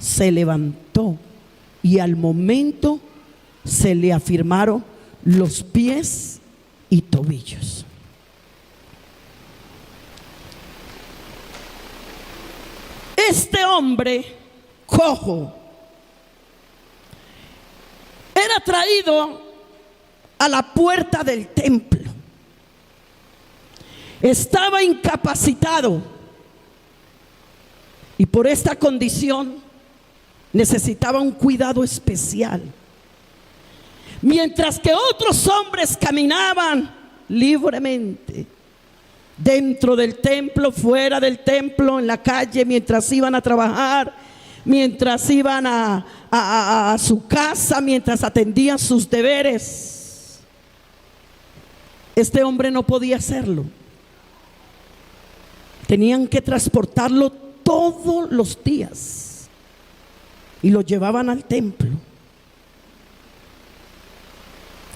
se levantó y al momento se le afirmaron los pies y tobillos. Este hombre cojo era traído a la puerta del templo. Estaba incapacitado y por esta condición necesitaba un cuidado especial. Mientras que otros hombres caminaban libremente dentro del templo, fuera del templo, en la calle, mientras iban a trabajar, mientras iban a su casa, mientras atendían sus deberes. Este hombre no podía hacerlo. Tenían que transportarlo todos los días y lo llevaban al templo.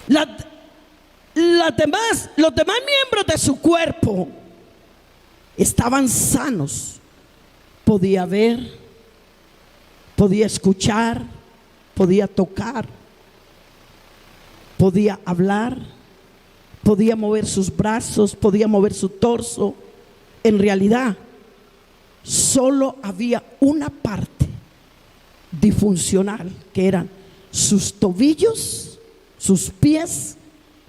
Los demás miembros de su cuerpo estaban sanos. Podía ver, podía escuchar, podía tocar, podía hablar, podía mover sus brazos, podía mover su torso. En realidad, solo había una parte disfuncional, que eran sus tobillos, sus pies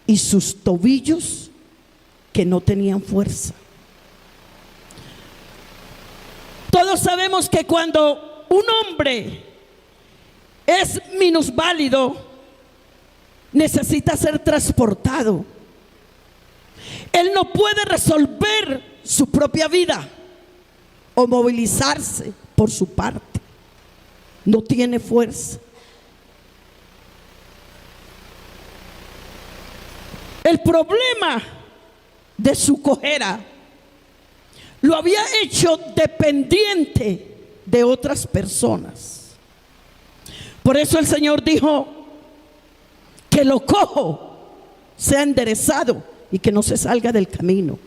y sus tobillos, que no tenían fuerza. Todos sabemos que cuando un hombre es minusválido, necesita ser transportado. Él no puede resolver su propia vida o movilizarse por su parte. No tiene fuerza. El problema de su cojera lo había hecho dependiente de otras personas. Por eso el Señor dijo que lo cojo sea enderezado y que no se salga del camino.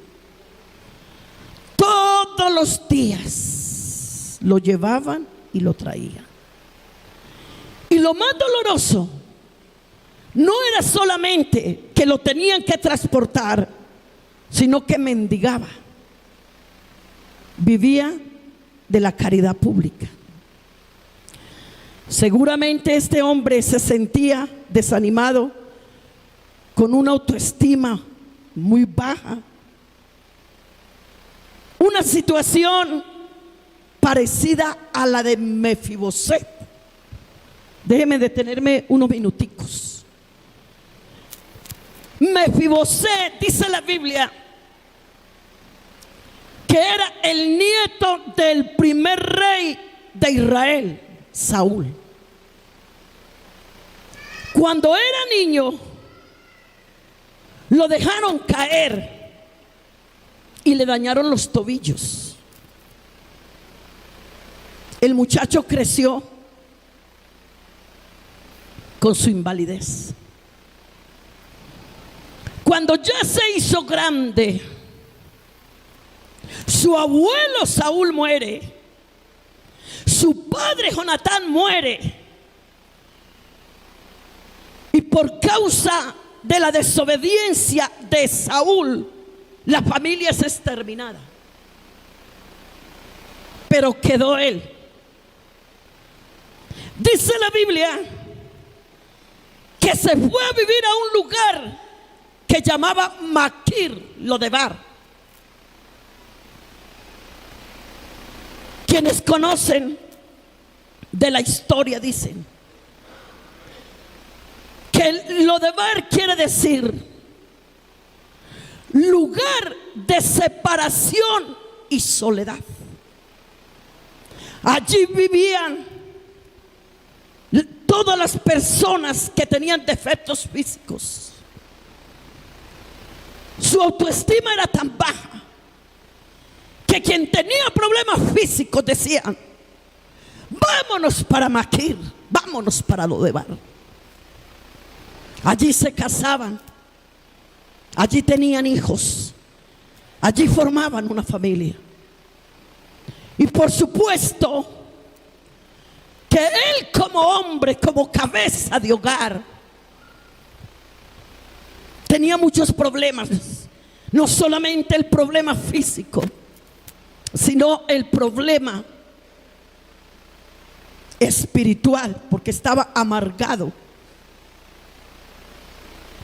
Todos los días lo llevaban y lo traían. Y lo más doloroso no era solamente que lo tenían que transportar, sino que mendigaba. Vivía de la caridad pública. Seguramente este hombre se sentía desanimado, con una autoestima muy baja, una situación parecida a la de Mefiboset. Déjeme detenerme unos minuticos. Mefiboset, dice la Biblia, que era el nieto del primer rey de Israel, Saúl. Cuando era niño, lo dejaron caer y le dañaron los tobillos. El muchacho creció con su invalidez. Cuando ya se hizo grande, su abuelo Saúl muere, su padre Jonatán muere, y por causa de la desobediencia de Saúl, la familia es exterminada. Pero quedó él. Dice la Biblia que se fue a vivir a un lugar que llamaba Maquir, Lodebar. Quienes conocen de la historia dicen que Lodebar quiere decir lugar de separación y soledad. Allí vivían todas las personas que tenían defectos físicos. Su autoestima era tan baja que quien tenía problemas físicos decían: vámonos para Maquir, vámonos para Lodebar. Allí se casaban, allí tenían hijos, allí formaban una familia. Y por supuesto, que él como hombre, como cabeza de hogar, tenía muchos problemas. No solamente el problema físico, sino el problema espiritual, porque estaba amargado.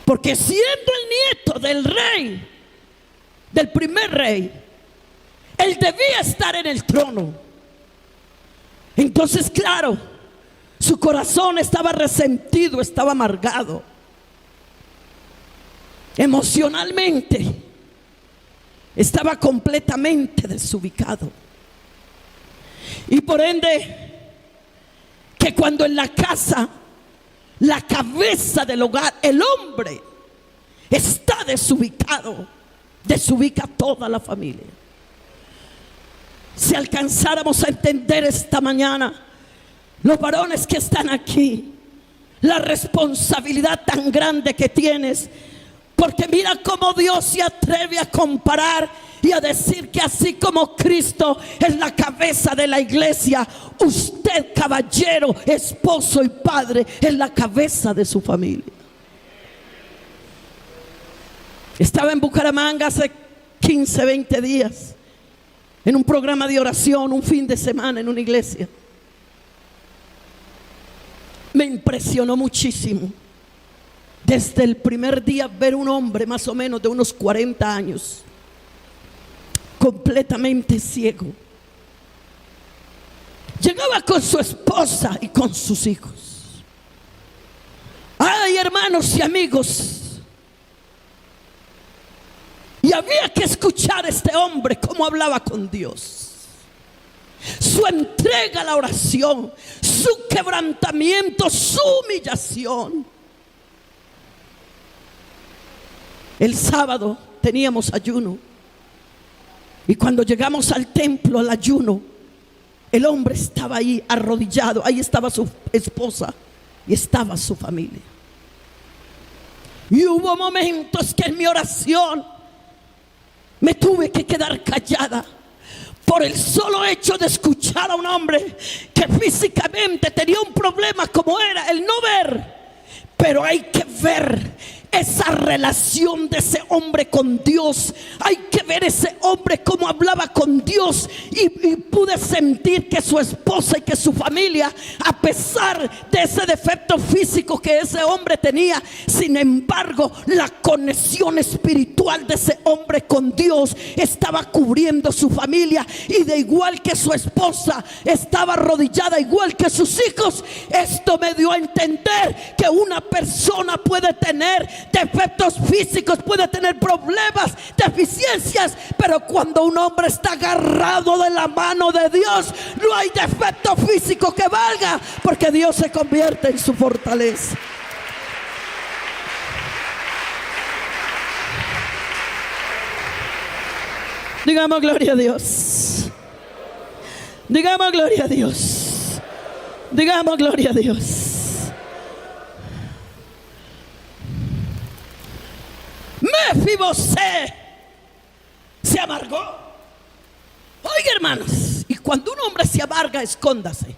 Porque siendo el nieto del rey, del primer rey, él debía estar en el trono. Entonces, claro, su corazón estaba resentido, estaba amargado. Emocionalmente estaba completamente desubicado. Y por ende, que cuando en la casa, la cabeza del hogar, el hombre, está desubicado, desubica toda la familia. Si alcanzáramos a entender esta mañana, los varones que están aquí, la responsabilidad tan grande que tienes, porque mira cómo Dios se atreve a comparar y a decir que así como Cristo es la cabeza de la iglesia, usted, caballero, esposo y padre, es la cabeza de su familia. Estaba en Bucaramanga hace 15, 20 días en un programa de oración, un fin de semana en una iglesia. Me impresionó muchísimo desde el primer día ver un hombre más o menos de unos 40 años, completamente ciego. Llegaba con su esposa y con sus hijos. Ay, hermanos y amigos, y había que escuchar a este hombre cómo hablaba con Dios, su entrega a la oración, su quebrantamiento, su humillación. El sábado teníamos ayuno, y cuando llegamos al templo, al ayuno, el hombre estaba ahí arrodillado. Ahí estaba su esposa y estaba su familia. Y hubo momentos que en mi oración me tuve que quedar callada por el solo hecho de escuchar a un hombre que físicamente tenía un problema como era el no ver. Pero hay que ver esa relación de ese hombre con Dios. Hay que ver ese hombre cómo hablaba con Dios. Y pude sentir que su esposa y que su familia, a pesar de ese defecto físico que ese hombre tenía, sin embargo, la conexión espiritual de ese hombre con Dios estaba cubriendo su familia. Y de igual que su esposa estaba arrodillada, igual que sus hijos, esto me dio a entender que una persona puede tener defectos físicos, puede tener problemas, deficiencias, pero cuando un hombre está agarrado de la mano de Dios, no hay defecto físico que valga, porque Dios se convierte en su fortaleza. Digamos gloria a Dios. Digamos gloria a Dios. Digamos gloria a Dios. Mefibosé se amargó. Oiga, hermanos, y cuando un hombre se amarga, escóndase.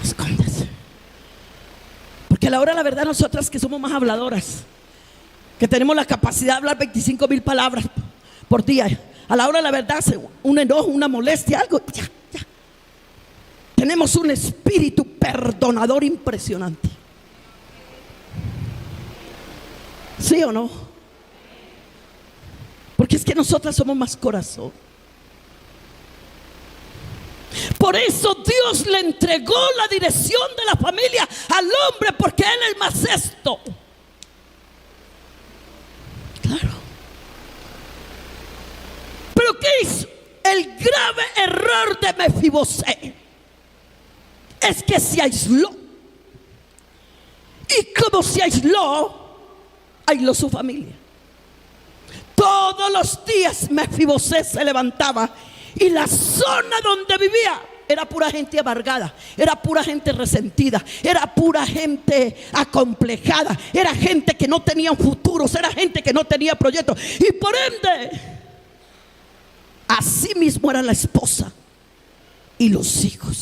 Escóndase. Porque a la hora de la verdad, nosotras que somos más habladoras, que tenemos la capacidad de hablar 25,000 palabras por día, a la hora de la verdad, un enojo, una molestia, algo, ya. Tenemos un espíritu perdonador impresionante. ¿Sí o no? Porque es que nosotras somos más corazón. Por eso Dios le entregó la dirección de la familia al hombre, porque él es más esto. Claro. Pero ¿qué hizo? El grave error de Mefibosé es que se aisló. Y como se aisló su familia. Todos los días Mefibosé se levantaba y la zona donde vivía era pura gente amargada, era pura gente resentida, era pura gente acomplejada, era gente que no tenía futuros, era gente que no tenía proyectos. Y por ende, Así mismo era la esposa y los hijos.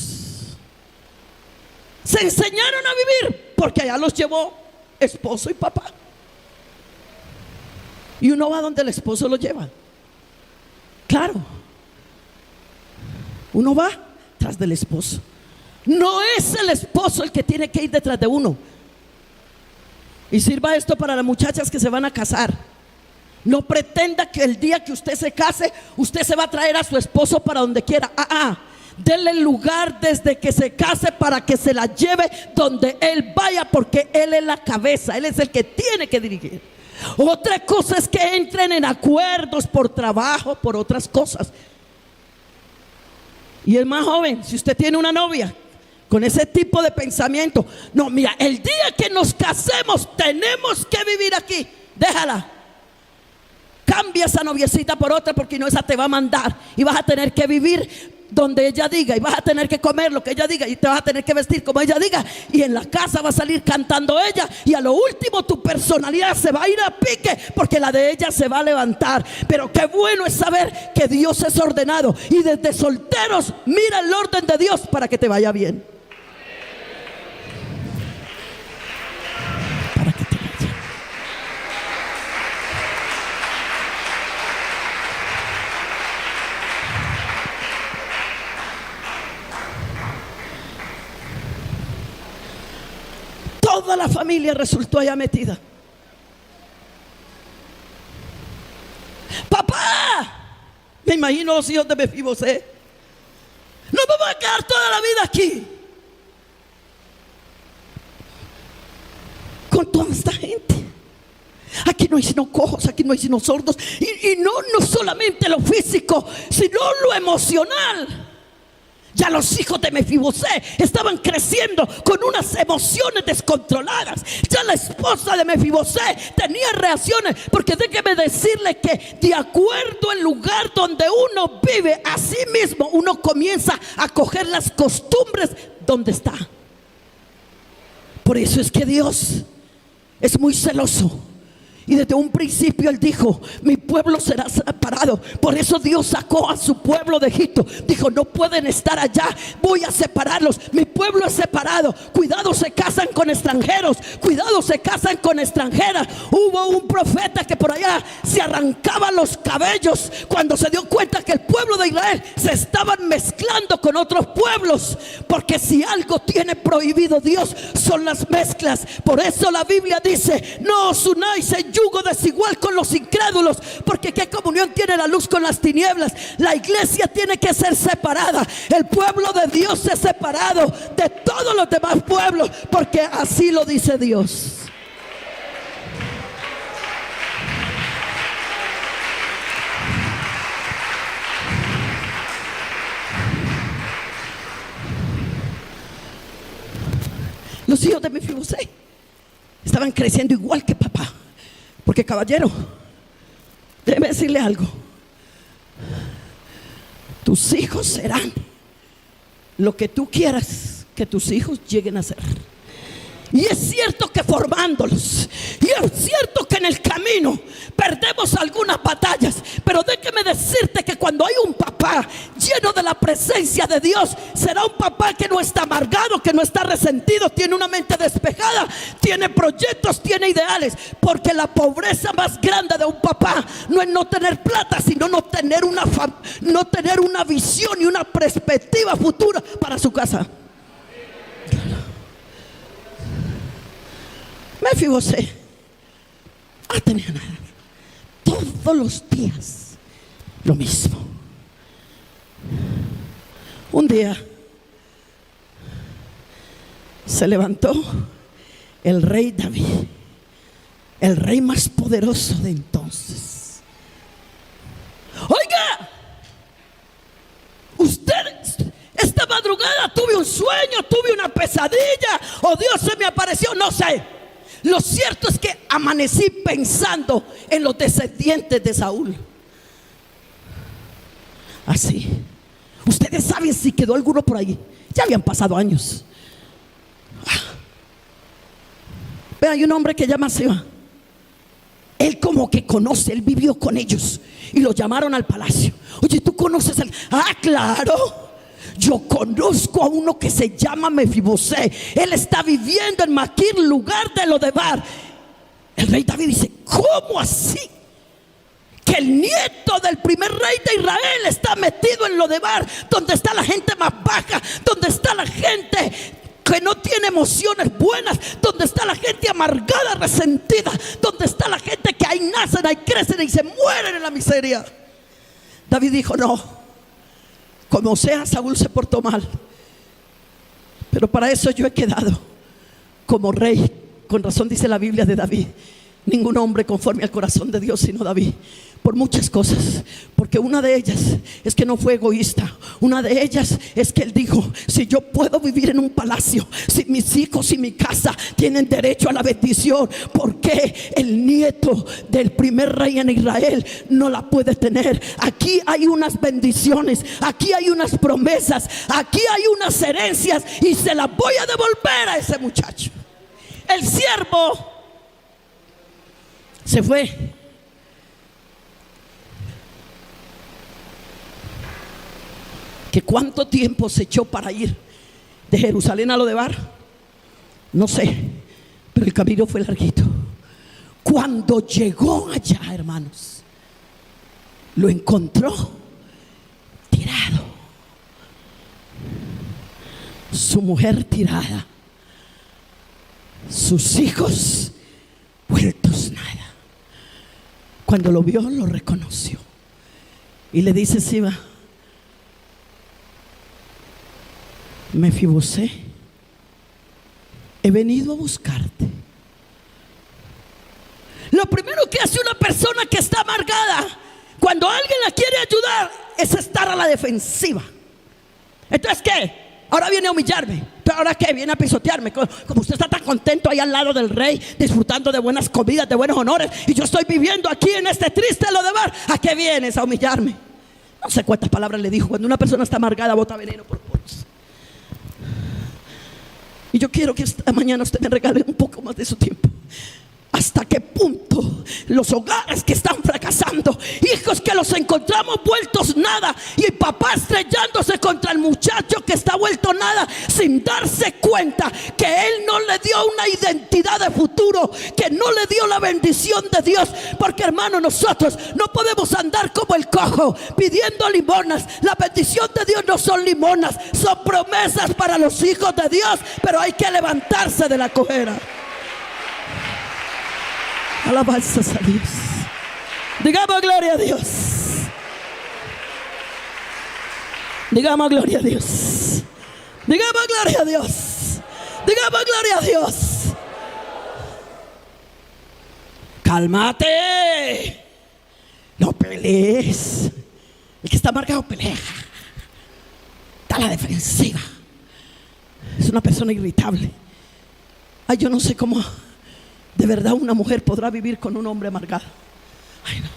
Se enseñaron a vivir porque allá los llevó esposo y papá. Y uno va donde el esposo lo lleva. Claro, uno va tras del esposo. No es el esposo el que tiene que ir detrás de uno. Y sirva esto para las muchachas que se van a casar. No pretenda que el día que usted se case, usted se va a traer a su esposo para donde quiera. Denle lugar desde que se case para que se la lleve donde él vaya, porque él es la cabeza, él es el que tiene que dirigir. Otra cosa es que entren en acuerdos por trabajo, por otras cosas. Y el más joven, si usted tiene una novia con ese tipo de pensamiento, no, mira, el día que nos casemos tenemos que vivir aquí, déjala. Cambia esa noviecita por otra, porque no, esa te va a mandar y vas a tener que vivir donde ella diga, y vas a tener que comer lo que ella diga, y te vas a tener que vestir como ella diga, y en la casa va a salir cantando ella, y a lo último tu personalidad se va a ir a pique porque la de ella se va a levantar. Pero qué bueno es saber que Dios es ordenado, y desde solteros mira el orden de Dios para que te vaya bien. Para que te vaya bien. Toda la familia resultó allá metida. Papá, me imagino los hijos de Mefibosé. Nos vamos a quedar toda la vida aquí con toda esta gente. Aquí no hay sino cojos, aquí no hay sino sordos. Y no solamente lo físico, sino lo emocional. Ya los hijos de Mefibosé estaban creciendo con unas emociones descontroladas. Ya la esposa de Mefibosé tenía reacciones, porque déjeme decirle que de acuerdo al lugar donde uno vive, así mismo uno comienza a coger las costumbres donde está. Por eso es que Dios es muy celoso. Y desde un principio Él dijo: mi pueblo será separado. Por eso Dios sacó a su pueblo de Egipto. Dijo: no pueden estar allá, voy a separarlos. Mi pueblo es separado. Cuidado, se casan con extranjeros. Cuidado, se casan con extranjeras. Hubo un profeta que por allá se arrancaba los cabellos cuando se dio cuenta que el pueblo de Israel se estaban mezclando con otros pueblos. Porque si algo tiene prohibido Dios, son las mezclas. Por eso la Biblia dice: no os unáis en yugo desigual con los incrédulos, porque qué comunión tiene la luz con las tinieblas. La iglesia tiene que ser separada. El pueblo de Dios es separado de todos los demás pueblos, porque así lo dice Dios. Los hijos de Mefibosé estaban creciendo igual que papá. Porque, caballero, déjeme decirle algo: tus hijos serán lo que tú quieras que tus hijos lleguen a ser. Y es cierto que formándolos, y es cierto que en el camino perdemos algunas batallas, pero déjeme decirte que cuando hay un papá lleno de la presencia de Dios, será un papá que no está amargado, que no está resentido, tiene una mente despejada, tiene proyectos, tiene ideales. Porque la pobreza más grande de un papá no es no tener plata, sino no tener una visión y una perspectiva futura para su casa. Mefibosé no tenía nada. Todos los días lo mismo. Un día se levantó el rey David, el rey más poderoso de entonces. Oiga, usted, esta madrugada tuve un sueño, tuve una pesadilla, o Dios se me apareció, no sé. Lo cierto es que amanecí pensando en los descendientes de Saúl. Así. Ustedes saben si quedó alguno por ahí. Ya habían pasado años. Vean, hay un hombre que llama Seba. Él como que conoce, él vivió con ellos. y lo llamaron al palacio. Oye, ¿tú conoces al? Ah, claro, yo conozco a uno que se llama Mefibosé. Él está viviendo en Maquir, lugar de Lodebar. El rey David dice: ¿cómo así? Que el nieto del primer rey de Israel está metido en Lodebar, donde está la gente más baja, donde está la gente que no tiene emociones buenas, donde está la gente amargada, resentida, donde está la gente que ahí nacen, ahí crecen y se mueren en la miseria. David dijo: no, como sea, Saúl se portó mal, pero para eso yo he quedado como rey. Con razón dice la Biblia de David: ningún hombre conforme al corazón de Dios sino David. Por muchas cosas, porque una de ellas es que no fue egoísta. Una de ellas es que él dijo: si yo puedo vivir en un palacio, si mis hijos y mi casa tienen derecho a la bendición, ¿por qué el nieto del primer rey en Israel no la puede tener? Aquí hay unas bendiciones, aquí hay unas promesas, aquí hay unas herencias, y se las voy a devolver a ese muchacho. El siervo se fue. ¿Que cuánto tiempo se echó para ir de Jerusalén a Lodebar? No sé, pero el camino fue larguito. Cuando llegó allá, hermanos, lo encontró tirado, su mujer tirada, sus hijos vueltos nada. Cuando lo vio, lo reconoció y le dice: Siba, Mefibosé, he venido a buscarte. Lo primero que hace una persona que está amargada cuando alguien la quiere ayudar es estar a la defensiva. Entonces, ¿qué? Ahora viene a humillarme. ¿Ahora qué? Viene a pisotearme. Como usted está tan contento ahí al lado del rey, disfrutando de buenas comidas, de buenos honores, y yo estoy viviendo aquí en este triste Lodebar. ¿A qué vienes a humillarme? No sé cuántas palabras le dijo. Cuando una persona está amargada, bota veneno por poros. Y yo quiero que esta mañana usted me regale un poco más de su tiempo. ¿Hasta qué punto los hogares que están fracasando, hijos que los encontramos vueltos nada, y papá estrellándose contra el muchacho que está vuelto nada, sin darse cuenta que él no le dio una identidad de futuro, que no le dio la bendición de Dios? Porque, hermano, nosotros no podemos andar como el cojo pidiendo limonas. La bendición de Dios no son limonas, son promesas para los hijos de Dios, pero hay que levantarse de la cojera. Alabanzas a Dios. Digamos gloria a Dios. Digamos gloria a Dios. Digamos gloria a Dios. Digamos gloria a Dios. Cálmate. No pelees. El que está amargado pelea. Está a la defensiva. Es una persona irritable. Ay, yo no sé cómo de verdad una mujer podrá vivir con un hombre amargado. Ay, no.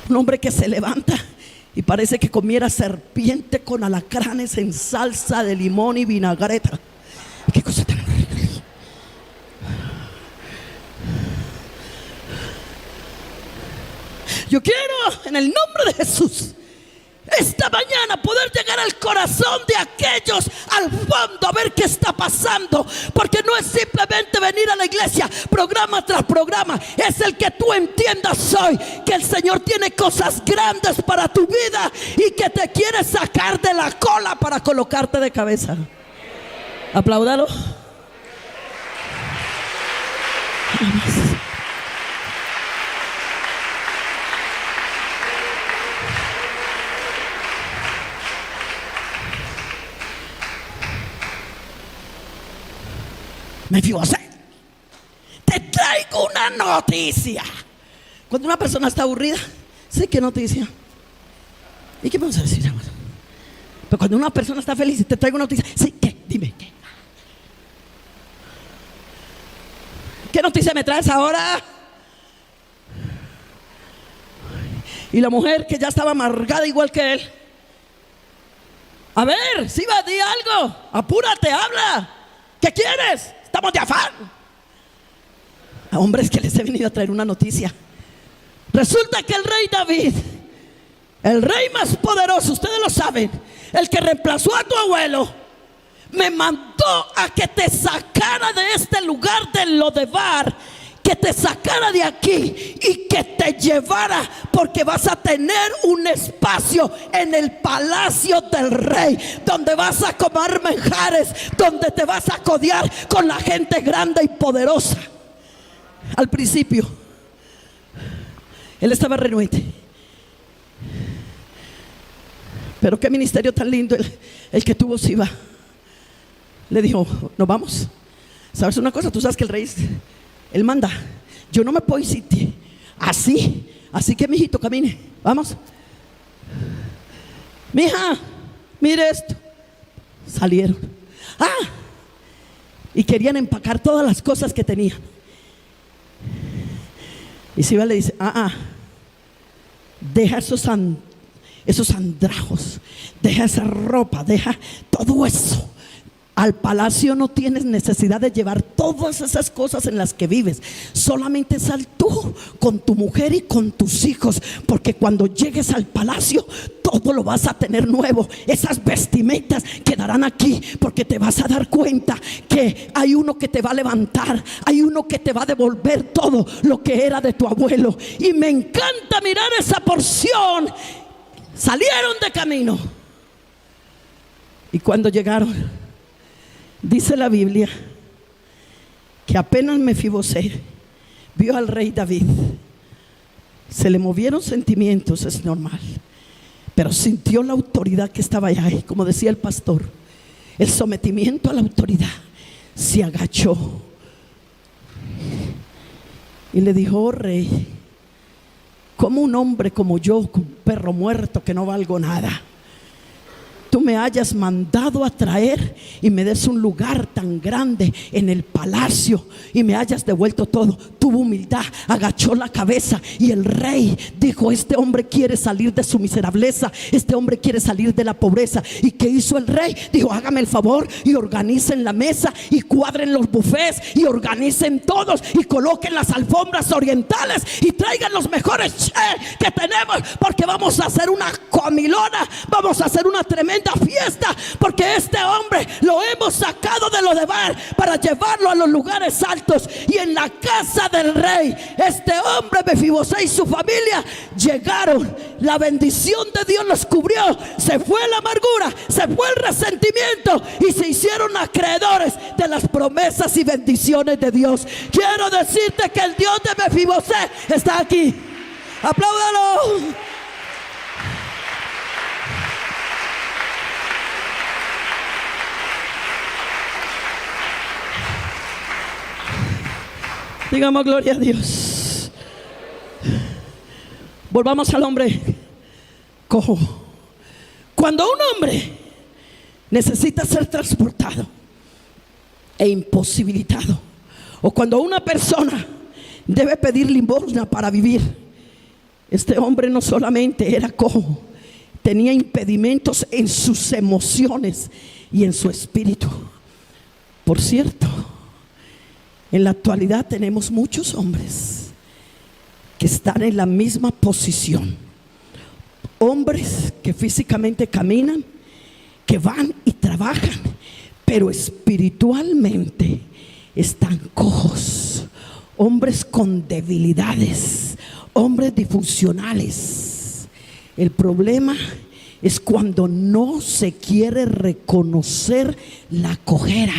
Un hombre que se levanta y parece que comiera serpiente con alacranes en salsa de limón y vinagreta. Qué cosa tan horrible. Yo quiero, en el nombre de Jesús, esta mañana poder llegar al corazón de aquellos al fondo, a ver qué está pasando. Porque no es simplemente venir a la iglesia programa tras programa, es el que tú entiendas hoy que el Señor tiene cosas grandes para tu vida y que te quiere sacar de la cola para colocarte de cabeza. Apláudalo. Mefibosé, te traigo una noticia. Cuando una persona está aburrida, ¿sí? ¿Qué noticia? ¿Y qué vamos a decir? Pero cuando una persona está feliz, te traigo una noticia. ¿Sí? ¿Qué? Dime, ¿qué? ¿Qué noticia me traes ahora? Y la mujer que ya estaba amargada igual que él. A ver, si va a decir algo, apúrate, habla. ¿Qué quieres? Estamos de afán. A hombres que les he venido a traer una noticia. Resulta que el rey David, el rey más poderoso, ustedes lo saben, el que reemplazó a tu abuelo, me mandó a que te sacara de este lugar de Lodebar, que te sacara de aquí y que te llevara, porque vas a tener un espacio en el palacio del rey, donde vas a comer manjares, donde te vas a codear con la gente grande y poderosa. Al principio él estaba renuente, pero qué ministerio tan lindo el que tuvo Siba. Le dijo: nos vamos. ¿Sabes una cosa? Tú sabes que el rey, él manda. Yo no me puedo ir así que mijito, camine, vamos. Mija, mire esto. Salieron. Y querían empacar todas las cosas que tenían. Y Siba le dice: deja esos andrajos, deja esa ropa, deja todo eso. Al palacio no tienes necesidad de llevar todas esas cosas en las que vives. Solamente sal tú con tu mujer y con tus hijos, porque cuando llegues al palacio todo lo vas a tener nuevo. Esas vestimentas quedarán aquí, porque te vas a dar cuenta que hay uno que te va a levantar, hay uno que te va a devolver todo lo que era de tu abuelo. Y me encanta mirar esa porción. Salieron de camino, y cuando llegaron, dice la Biblia que apenas Mefibosé vio al rey David, se le movieron sentimientos, es normal, pero sintió la autoridad que estaba allá. Y como decía el pastor, el sometimiento a la autoridad, se agachó y le dijo: oh rey, ¿cómo un hombre como yo, un perro muerto que no valgo nada, tú me hayas mandado a traer y me des un lugar tan grande en el palacio y me hayas devuelto todo? Tuvo humildad, agachó la cabeza, y el rey dijo: este hombre quiere salir de su miserableza, este hombre quiere salir de la pobreza. ¿Y qué hizo el rey? Dijo: hágame el favor y organicen la mesa y cuadren los bufés y organicen todos y coloquen las alfombras orientales y traigan los mejores que tenemos, porque vamos a hacer una comilona, vamos a hacer una tremenda fiesta, porque este hombre lo hemos sacado de Lodebar para llevarlo a los lugares altos. Y en la casa del rey, este hombre Mefibosé y su familia llegaron. La bendición de Dios los cubrió. Se fue la amargura, se fue el resentimiento, y se hicieron acreedores de las promesas y bendiciones de Dios. Quiero decirte que el Dios de Mefibosé está aquí. Apláudalo. Digamos gloria a Dios. Volvamos al hombre cojo. Cuando un hombre necesita ser transportado e imposibilitado, o cuando una persona debe pedir limosna para vivir, este hombre no solamente era cojo, tenía impedimentos en sus emociones y en su espíritu. Por cierto, en la actualidad tenemos muchos hombres que están en la misma posición. Hombres que físicamente caminan, que van y trabajan, pero espiritualmente están cojos. Hombres con debilidades, hombres disfuncionales. El problema es cuando no se quiere reconocer la cojera,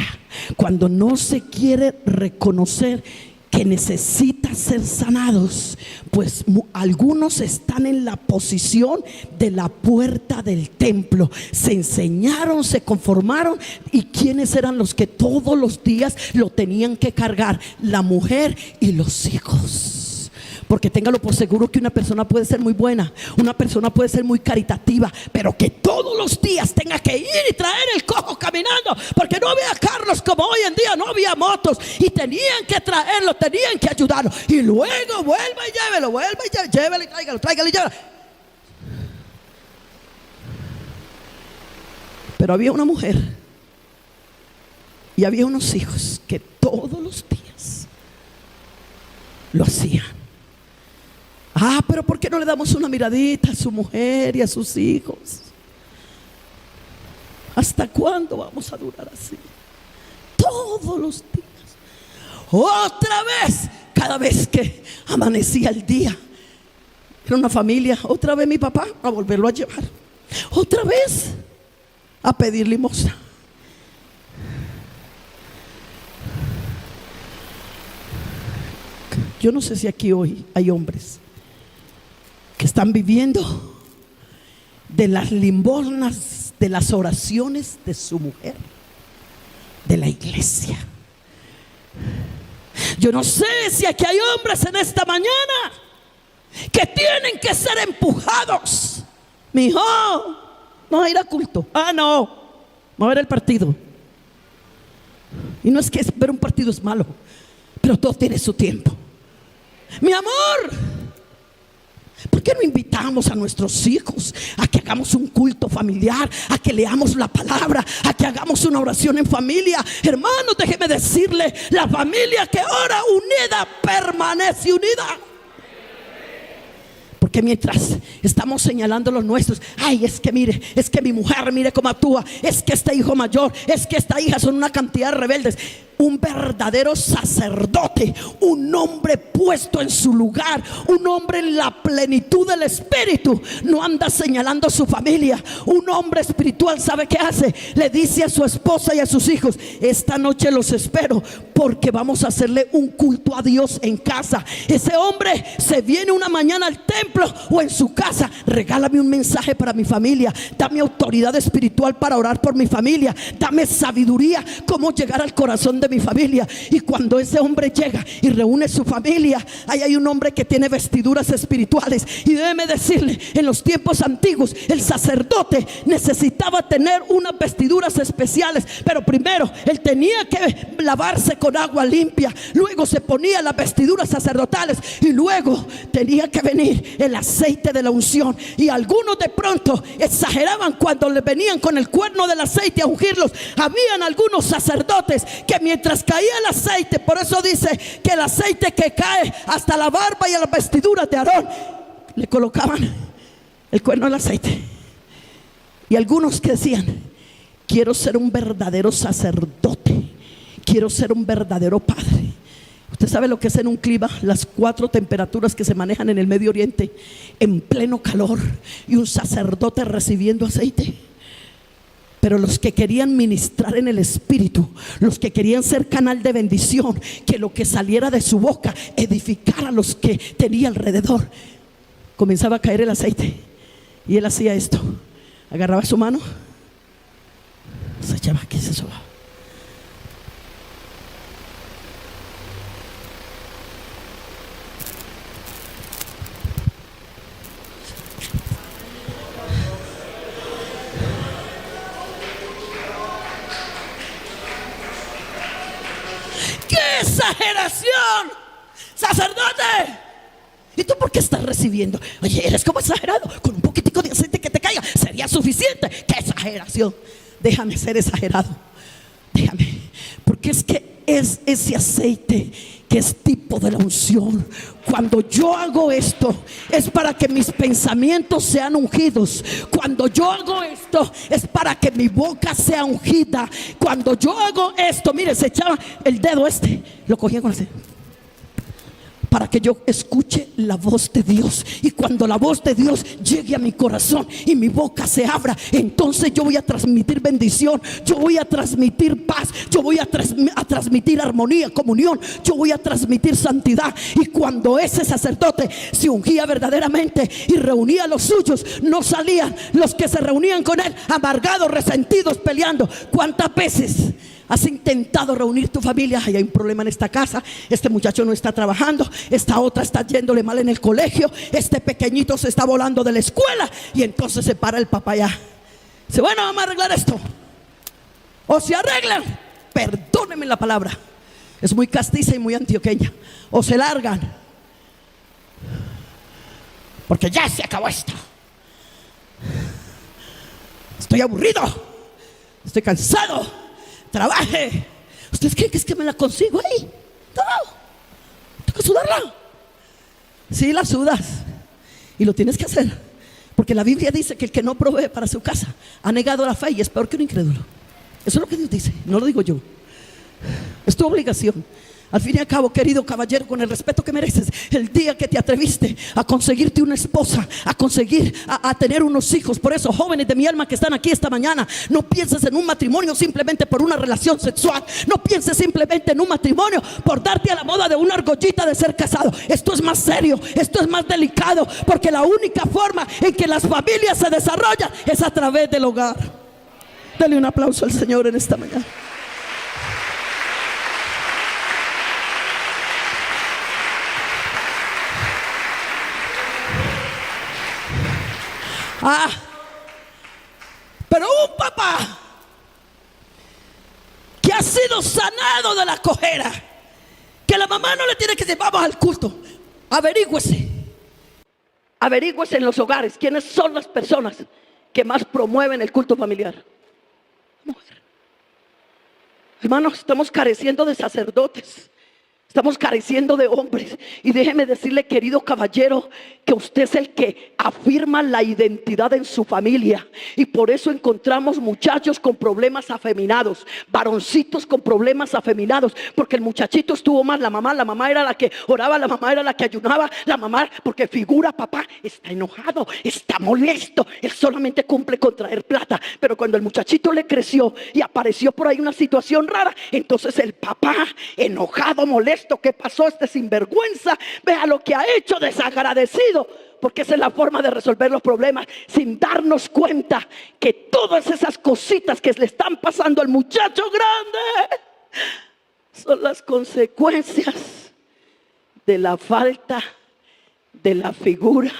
cuando no se quiere reconocer que necesitan ser sanados. Pues algunos están en la posición de la puerta del templo. Se enseñaron, se conformaron. ¿Y quiénes eran los que todos los días lo tenían que cargar? La mujer y los hijos. Porque téngalo por seguro que una persona puede ser muy buena, una persona puede ser muy caritativa, pero que todos los días tenga que ir y traer el cojo caminando, porque no había carros como hoy en día, no había motos, y tenían que traerlo, tenían que ayudarlo, y luego vuelva y llévelo, llévelo y tráigalo y llévelo. Pero había una mujer y había unos hijos que todos los días lo hacían. Pero ¿por qué no le damos una miradita a su mujer y a sus hijos? ¿Hasta cuándo vamos a durar así? Todos los días. Otra vez, cada vez que amanecía el día, era una familia, otra vez mi papá a volverlo a llevar, otra vez a pedir limosna. Yo no sé si aquí hoy hay hombres que están viviendo de las limosnas, de las oraciones de su mujer, de la iglesia. Yo no sé si aquí hay hombres en esta mañana que tienen que ser empujados. Mi hijo, no a ir a culto. No, va a ver el partido. Y no es que ver un partido es malo, pero todo tiene su tiempo. Mi amor, ¿por qué no invitamos a nuestros hijos a que hagamos un culto familiar, a que leamos la palabra, a que hagamos una oración en familia? Hermanos, déjeme decirle, la familia que ora unida permanece unida. Porque mientras estamos señalando los nuestros, es que mire, es que mi mujer, mire cómo actúa, es que este hijo mayor, es que esta hija, son una cantidad de rebeldes. Un verdadero sacerdote, un hombre puesto en su lugar, un hombre en la plenitud del Espíritu, no anda señalando a su familia. Un hombre espiritual, ¿sabe qué hace? Le dice a su esposa y a sus hijos: esta noche los espero porque vamos a hacerle un culto a Dios en casa. Ese hombre se viene una mañana al templo o en su casa: regálame un mensaje para mi familia, dame autoridad espiritual para orar por mi familia, dame sabiduría cómo llegar al corazón de mi familia. Y cuando ese hombre llega y reúne su familia, ahí hay un hombre que tiene vestiduras espirituales. Y déjeme decirle, en los tiempos antiguos el sacerdote necesitaba tener unas vestiduras especiales, pero primero él tenía que lavarse con agua limpia, luego se ponía las vestiduras sacerdotales y luego tenía que venir el aceite de la unción. Y algunos de pronto exageraban cuando le venían con el cuerno del aceite a ungirlos. Habían algunos sacerdotes que mientras caía el aceite, por eso dice que el aceite que cae hasta la barba y a las vestiduras de Aarón, le colocaban el cuerno del aceite. Y algunos que decían: quiero ser un verdadero sacerdote, quiero ser un verdadero padre. Usted sabe lo que es en un clima, las 4 temperaturas que se manejan en el Medio Oriente, en pleno calor, y un sacerdote recibiendo aceite. Pero los que querían ministrar en el Espíritu, los que querían ser canal de bendición, que lo que saliera de su boca edificara a los que tenía alrededor, comenzaba a caer el aceite. Y él hacía esto: agarraba su mano, se echaba, ¿qué es eso? ¡Qué exageración! ¡Sacerdote! ¿Y tú por qué estás recibiendo? Oye, eres como exagerado. Con un poquitico de aceite que te caiga sería suficiente. ¡Qué exageración! Déjame ser exagerado. Déjame. Porque es que es ese aceite que es tipo de la unción. Cuando yo hago esto es para que mis pensamientos sean ungidos. Cuando yo hago esto es para que mi boca sea ungida. Cuando yo hago esto, mire, se echaba el dedo lo cogía con para que yo escuche la voz de Dios. Y cuando la voz de Dios llegue a mi corazón y mi boca se abra, entonces yo voy a transmitir bendición, yo voy a transmitir paz, yo voy a transmitir armonía, comunión, yo voy a transmitir santidad. Y cuando ese sacerdote se ungía verdaderamente y reunía a los suyos, no salían los que se reunían con él amargados, resentidos, peleando. ¿Cuántas veces has intentado reunir tu familia? Hay un problema en esta casa, este muchacho no está trabajando, esta otra está yéndole mal en el colegio, este pequeñito se está volando de la escuela. Y entonces se para el papá ya, dice: bueno, vamos a arreglar esto. O se arreglan, perdónenme la palabra, es muy castiza y muy antioqueña, o se largan, porque ya se acabó esto. Estoy aburrido, estoy cansado, trabaje. ¿Ustedes creen que es que me la consigo ahí? No, tengo que sudarla. Sí, la sudas. Y lo tienes que hacer, porque la Biblia dice que el que no provee para su casa ha negado la fe y es peor que un incrédulo. Eso es lo que Dios dice, no lo digo yo. Es tu obligación. Al fin y al cabo, querido caballero, con el respeto que mereces, el día que te atreviste a conseguirte una esposa, a conseguir a tener unos hijos. Por eso, jóvenes de mi alma que están aquí esta mañana, no pienses en un matrimonio simplemente por una relación sexual. No pienses simplemente en un matrimonio por darte a la moda de una argollita de ser casado. Esto es más serio, esto es más delicado, porque la única forma en que las familias se desarrollan es a través del hogar. Dale un aplauso al Señor en esta mañana. Pero un papá que ha sido sanado de la cojera, que la mamá no le tiene que decir vamos al culto. Averígüese en los hogares quiénes son las personas que más promueven el culto familiar. Mujer. Hermanos, estamos careciendo de sacerdotes. Estamos careciendo de hombres. Y déjeme decirle, querido caballero, que usted es el que afirma la identidad en su familia. Y por eso encontramos muchachos con problemas afeminados, varoncitos con problemas afeminados, porque el muchachito estuvo mal. La mamá era la que oraba, la mamá era la que ayunaba. La mamá, porque figura, papá está enojado, está molesto, él solamente cumple con traer plata. Pero cuando el muchachito le creció y apareció por ahí una situación rara, entonces el papá enojado, molesto, ¿qué pasó este sinvergüenza? Vea lo que ha hecho, desagradecido. Porque esa es la forma de resolver los problemas, sin darnos cuenta que todas esas cositas que le están pasando al muchacho grande son las consecuencias de la falta de la figura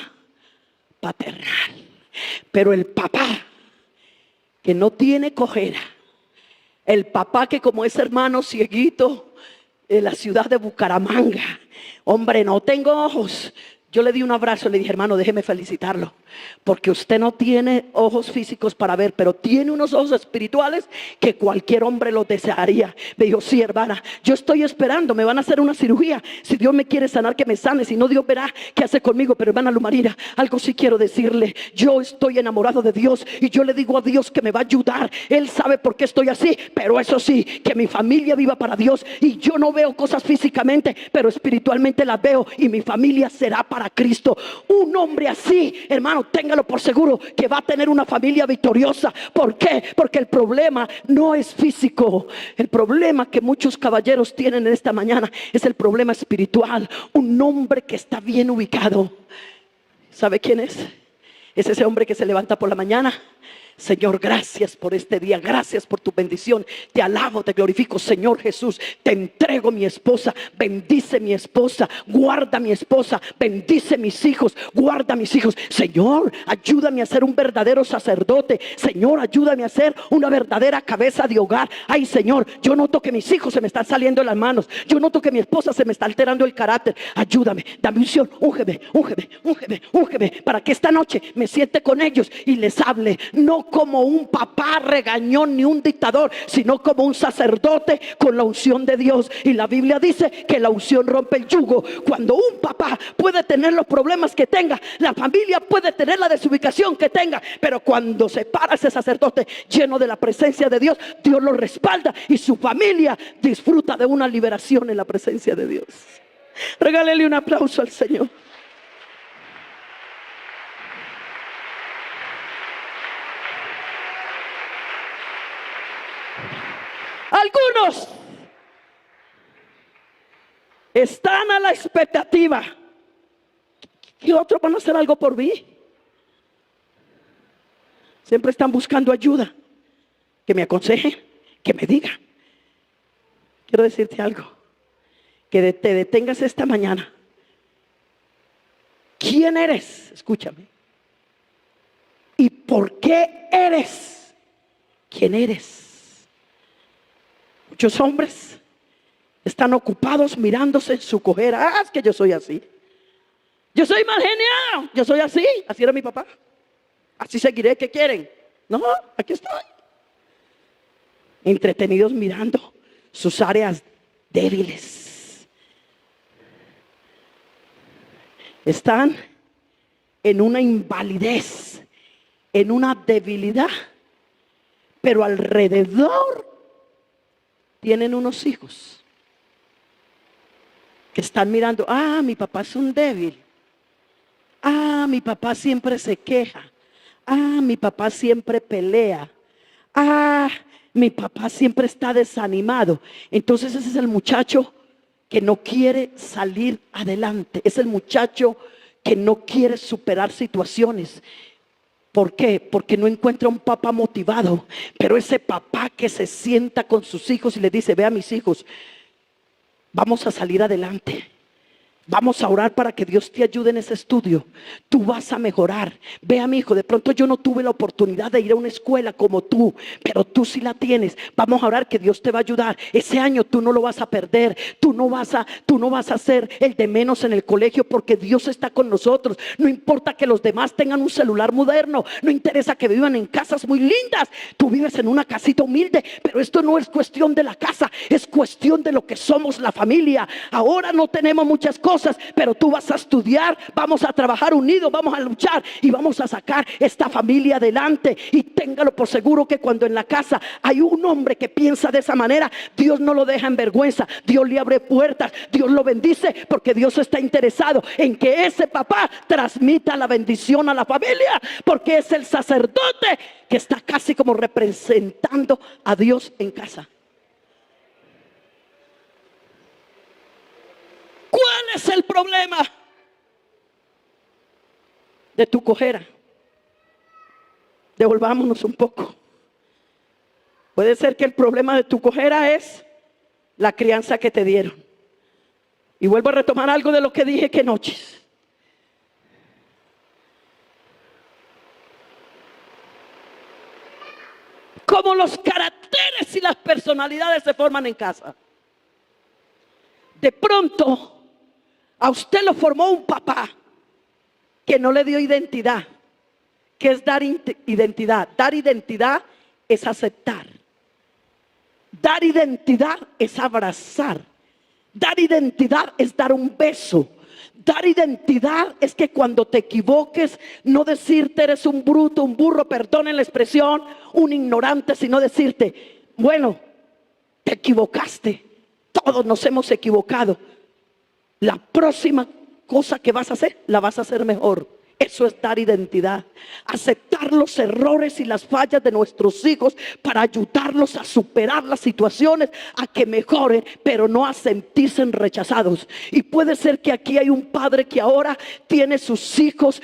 paternal. Pero el papá que no tiene cojera, el papá que como ese hermano cieguito de la ciudad de Bucaramanga, hombre, no tengo ojos. Yo le di un abrazo y le dije, hermano, déjeme felicitarlo, porque usted no tiene ojos físicos para ver, pero tiene unos ojos espirituales que cualquier hombre los desearía. Me dijo, sí, hermana, yo estoy esperando, me van a hacer una cirugía. Si Dios me quiere sanar, que me sane. Si no, Dios verá qué hace conmigo. Pero hermana Lumarina, algo sí quiero decirle. Yo estoy enamorado de Dios y yo le digo a Dios que me va a ayudar. Él sabe por qué estoy así, pero eso sí, que mi familia viva para Dios. Y yo no veo cosas físicamente, pero espiritualmente las veo, y mi familia será para Cristo. Un hombre así, hermano, téngalo por seguro que va a tener una familia victoriosa. ¿Por qué? Porque el problema no es físico. El problema que muchos caballeros tienen en esta mañana es el problema espiritual. Un hombre que está bien ubicado, ¿sabe quién es? Es ese hombre que se levanta por la mañana. Señor, gracias por este día, gracias por tu bendición, te alabo, te glorifico. Señor Jesús, te entrego mi esposa, bendice mi esposa, guarda mi esposa, bendice mis hijos, guarda mis hijos. Señor, ayúdame a ser un verdadero sacerdote. Señor, ayúdame a ser una verdadera cabeza de hogar. Ay, Señor, yo noto que mis hijos se me están saliendo de las manos, yo noto que mi esposa se me está alterando el carácter. Ayúdame, dame unción, úngeme, para que esta noche me siente con ellos y les hable, no como un papá regañón ni un dictador, sino como un sacerdote con la unción de Dios. Y la Biblia dice que la unción rompe el yugo. Cuando un papá puede tener los problemas que tenga, la familia puede tener la desubicación que tenga, pero cuando se para ese sacerdote lleno de la presencia de Dios, Dios lo respalda y su familia disfruta de una liberación en la presencia de Dios. Regálele un aplauso al Señor. Algunos están a la expectativa que otros van a hacer algo por mí. Siempre están buscando ayuda, que me aconseje, que me diga. Quiero decirte algo, que te detengas esta mañana. ¿Quién eres? Escúchame. ¿Y por qué eres quien eres? Muchos hombres están ocupados mirándose en su cojera. Ah, es que yo soy así. Yo soy mal genial. Yo soy así. Así era mi papá. Así seguiré. ¿Qué quieren? No, aquí estoy. Entretenidos mirando sus áreas débiles. Están en una invalidez, en una debilidad, pero alrededor tienen unos hijos que están mirando, mi papá es un débil, mi papá siempre se queja, mi papá siempre pelea, mi papá siempre está desanimado. Entonces ese es el muchacho que no quiere salir adelante, es el muchacho que no quiere superar situaciones. ¿Por qué? Porque no encuentra un papá motivado, pero ese papá que se sienta con sus hijos y le dice, vea mis hijos, vamos a salir adelante. Vamos a orar para que Dios te ayude en ese estudio. Tú vas a mejorar. Vea mi hijo, de pronto yo no tuve la oportunidad de ir a una escuela como tú, pero tú sí la tienes. Vamos a orar que Dios te va a ayudar. Ese año tú no lo vas a perder. Tú no vas a ser el de menos en el colegio, porque Dios está con nosotros. No importa que los demás tengan un celular moderno. No interesa que vivan en casas muy lindas. Tú vives en una casita humilde, pero esto no es cuestión de la casa. Es cuestión de lo que somos, la familia. Ahora no tenemos muchas cosas, pero tú vas a estudiar, vamos a trabajar unidos, vamos a luchar y vamos a sacar esta familia adelante. Y téngalo por seguro que cuando en la casa hay un hombre que piensa de esa manera, Dios no lo deja en vergüenza, Dios le abre puertas, Dios lo bendice, porque Dios está interesado en que ese papá transmita la bendición a la familia, porque es el sacerdote que está casi como representando a Dios en casa. ¿Cuál es el problema de tu cojera? Devolvámonos un poco. Puede ser que el problema de tu cojera es la crianza que te dieron. Y vuelvo a retomar algo de lo que dije que noches. Como los caracteres y las personalidades se forman en casa. De pronto a usted lo formó un papá que no le dio identidad. ¿Qué es dar identidad? Dar identidad es aceptar. Dar identidad es abrazar. Dar identidad es dar un beso. Dar identidad es que cuando te equivoques, no decirte eres un bruto, un burro, perdonen la expresión, un ignorante, sino decirte, bueno, te equivocaste. Todos nos hemos equivocado. La próxima cosa que vas a hacer, la vas a hacer mejor. Eso es dar identidad. Aceptar los errores y las fallas de nuestros hijos para ayudarlos a superar las situaciones, a que mejoren, pero no a sentirse rechazados. Y puede ser que aquí hay un padre que ahora tiene sus hijos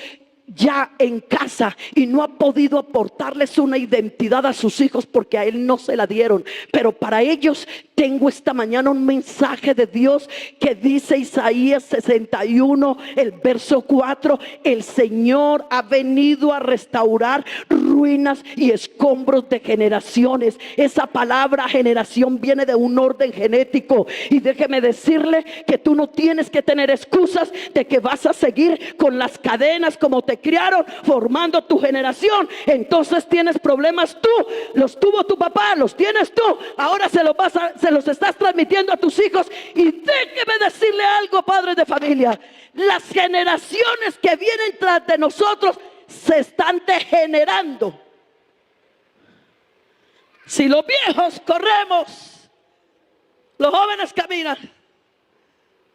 ya en casa y no ha podido aportarles una identidad a sus hijos porque a él no se la dieron. Pero para ellos tengo esta mañana un mensaje de Dios que dice Isaías 61, el verso 4: el Señor ha venido a restaurar ruinas y escombros de generaciones. Esa palabra generación viene de un orden genético, y déjeme decirle que tú no tienes que tener excusas de que vas a seguir con las cadenas como te criaron, formando tu generación. Entonces tienes problemas tú, los tuvo tu papá, los tienes tú, ahora se los estás transmitiendo a tus hijos. Y déjeme decirle algo, padres de familia: las generaciones que vienen tras de nosotros se están degenerando. Si los viejos corremos, los jóvenes caminan.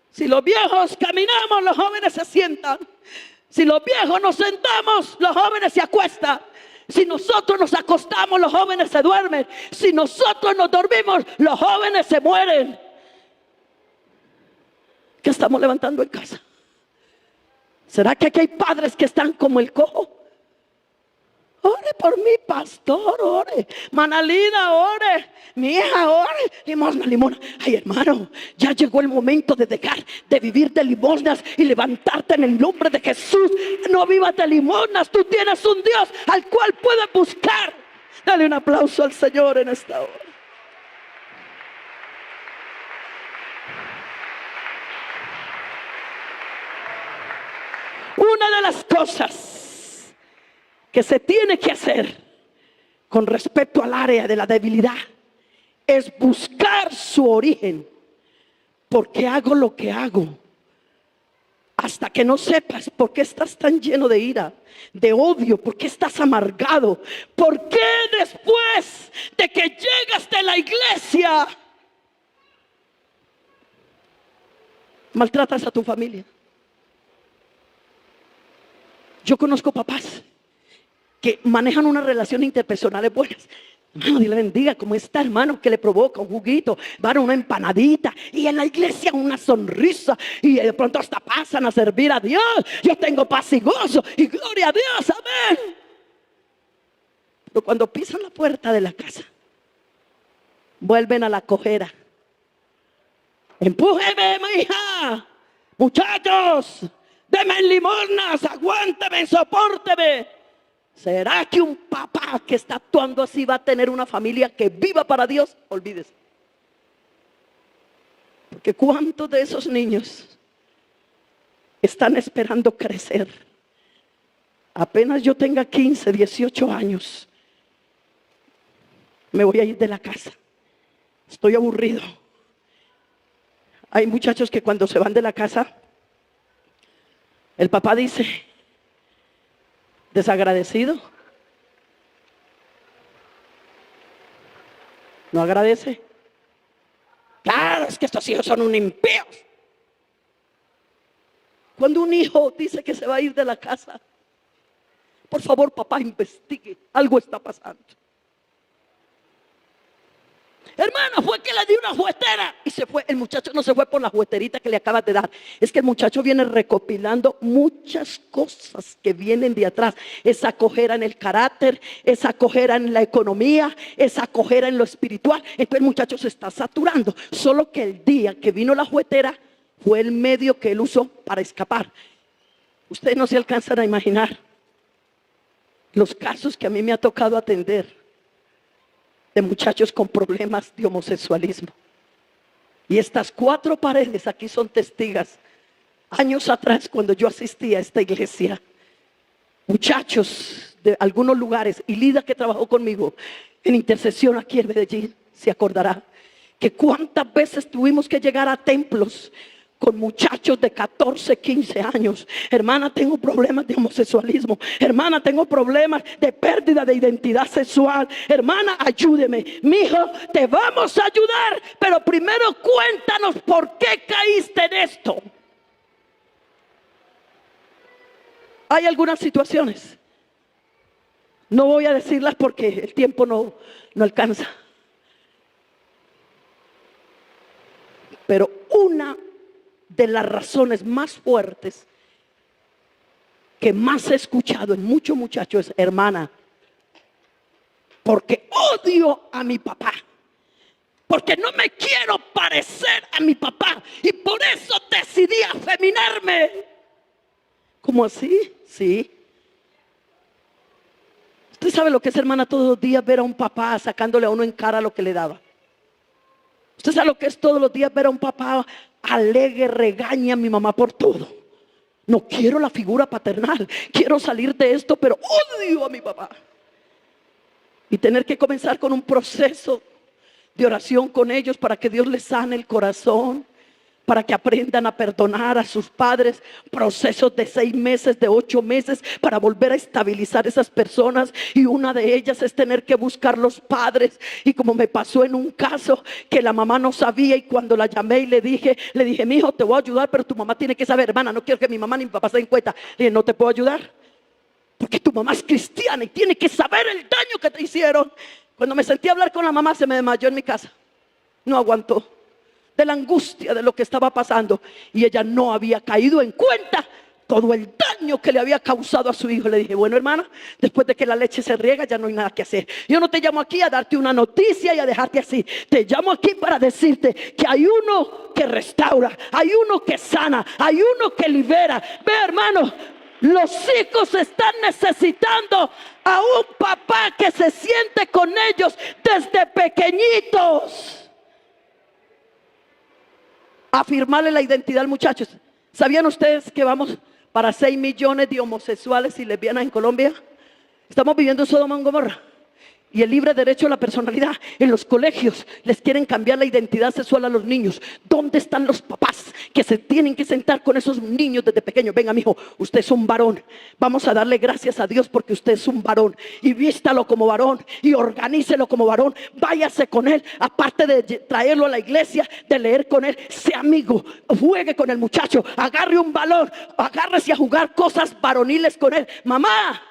Si los viejos caminamos, los jóvenes se sientan. Si los viejos nos sentamos, los jóvenes se acuestan. Si nosotros nos acostamos, los jóvenes se duermen. Si nosotros nos dormimos, los jóvenes se mueren. ¿Qué estamos levantando en casa? ¿Será que aquí hay padres que están como el cojo? Ore por mí, pastor, ore. Manalina, ore. Mi hija, ore. Limosna, limosna. Ay, hermano, ya llegó el momento de dejar de vivir de limosnas y levantarte en el nombre de Jesús. No vivas de limosnas. Tú tienes un Dios al cual puedes buscar. Dale un aplauso al Señor en esta hora. Una de las cosas que se tiene que hacer con respecto al área de la debilidad es buscar su origen. ¿Por qué hago lo que hago? hasta que no sepas por qué estás tan lleno de ira, de odio, por qué estás amargado, por qué después de que llegas de la iglesia maltratas a tu familia. Yo conozco papás que manejan unas relaciones interpersonales buenas. Hermano, Dios le bendiga, como está, hermano, que le provoca un juguito, van una empanadita y en la iglesia una sonrisa y de pronto hasta pasan a servir a Dios. Yo tengo paz y gozo y gloria a Dios, amén. Pero cuando pisan la puerta de la casa, vuelven a la cojera. Empújeme, mi hija, muchachos, denme limosnas, aguánteme, sopórteme. ¿Será que un papá que está actuando así va a tener una familia que viva para Dios? Olvídese. Porque ¿cuántos de esos niños están esperando crecer? Apenas yo tenga 15, 18 años, me voy a ir de la casa. Estoy aburrido. Hay muchachos que cuando se van de la casa, el papá dice: desagradecido, no agradece. Claro, es que estos hijos son un impíos. Cuando un hijo dice que se va a ir de la casa, por favor, papá, investigue, algo está pasando. Hermano, fue que le di una juguetera y se fue. El muchacho no se fue por la jugueterita que le acabas de dar. Es que el muchacho viene recopilando muchas cosas que vienen de atrás. Esa cojera en el carácter, esa cojera en la economía, esa cojera en lo espiritual. Entonces el muchacho se está saturando. Solo que el día que vino la juguetera fue el medio que él usó para escapar. Ustedes no se alcanzan a imaginar los casos que a mí me ha tocado atender de muchachos con problemas de homosexualismo. Y estas 4 paredes aquí son testigas. Años atrás, cuando yo asistía a esta iglesia, muchachos de algunos lugares, y Lida, que trabajó conmigo en intercesión aquí en Medellín, se acordará que cuántas veces tuvimos que llegar a templos con muchachos de 14, 15 años. Hermana, tengo problemas de homosexualismo. Hermana, tengo problemas de pérdida de identidad sexual. Hermana, ayúdeme. Mijo, te vamos a ayudar, pero primero cuéntanos por qué caíste en esto. Hay algunas situaciones, no voy a decirlas porque el tiempo no alcanza, pero una de las razones más fuertes que más he escuchado en muchos muchachos es: hermana, porque odio a mi papá, porque no me quiero parecer a mi papá y por eso decidí afeminarme. ¿Cómo así? Sí. Usted sabe lo que es, hermana, todos los días ver a un papá sacándole a uno en cara lo que le daba. Usted sabe lo que es todos los días ver a un papá alegre, regaña a mi mamá por todo. No quiero la figura paternal, quiero salir de esto, pero odio a mi papá. Y tener que comenzar con un proceso de oración con ellos para que Dios les sane el corazón, para que aprendan a perdonar a sus padres, procesos de 6 meses, de 8 meses, para volver a estabilizar esas personas. Y una de ellas es tener que buscar los padres. Y como me pasó en un caso que la mamá no sabía, y cuando la llamé y le dije, mi hijo, te voy a ayudar, pero tu mamá tiene que saber. Hermana, no quiero que mi mamá ni mi papá se den cuenta. Le dije, no te puedo ayudar, porque tu mamá es cristiana y tiene que saber el daño que te hicieron. Cuando me sentí a hablar con la mamá, se me desmayó en mi casa. No aguantó de la angustia de lo que estaba pasando, y ella no había caído en cuenta todo el daño que le había causado a su hijo. Le dije, bueno, hermana, después de que la leche se riega ya no hay nada que hacer. Yo no te llamo aquí a darte una noticia y a dejarte así. Te llamo aquí para decirte que hay uno que restaura, hay uno que sana, hay uno que libera. Ve, hermano, los hijos están necesitando a un papá que se siente con ellos desde pequeñitos. Afirmarle la identidad, muchachos. ¿Sabían ustedes que vamos para 6 millones de homosexuales y lesbianas en Colombia? Estamos viviendo en Sodoma y Gomorra. y el libre derecho a la personalidad. En los colegios les quieren cambiar la identidad sexual a los niños. ¿Dónde están los papás que se tienen que sentar con esos niños desde pequeños? Venga, mijo, usted es un varón. Vamos a darle gracias a Dios porque usted es un varón. Y vístalo como varón y organícelo como varón. Váyase con él. Aparte de traerlo a la iglesia, de leer con él, sea amigo, juegue con el muchacho, agarre un balón, agárrese a jugar cosas varoniles con él. Mamá,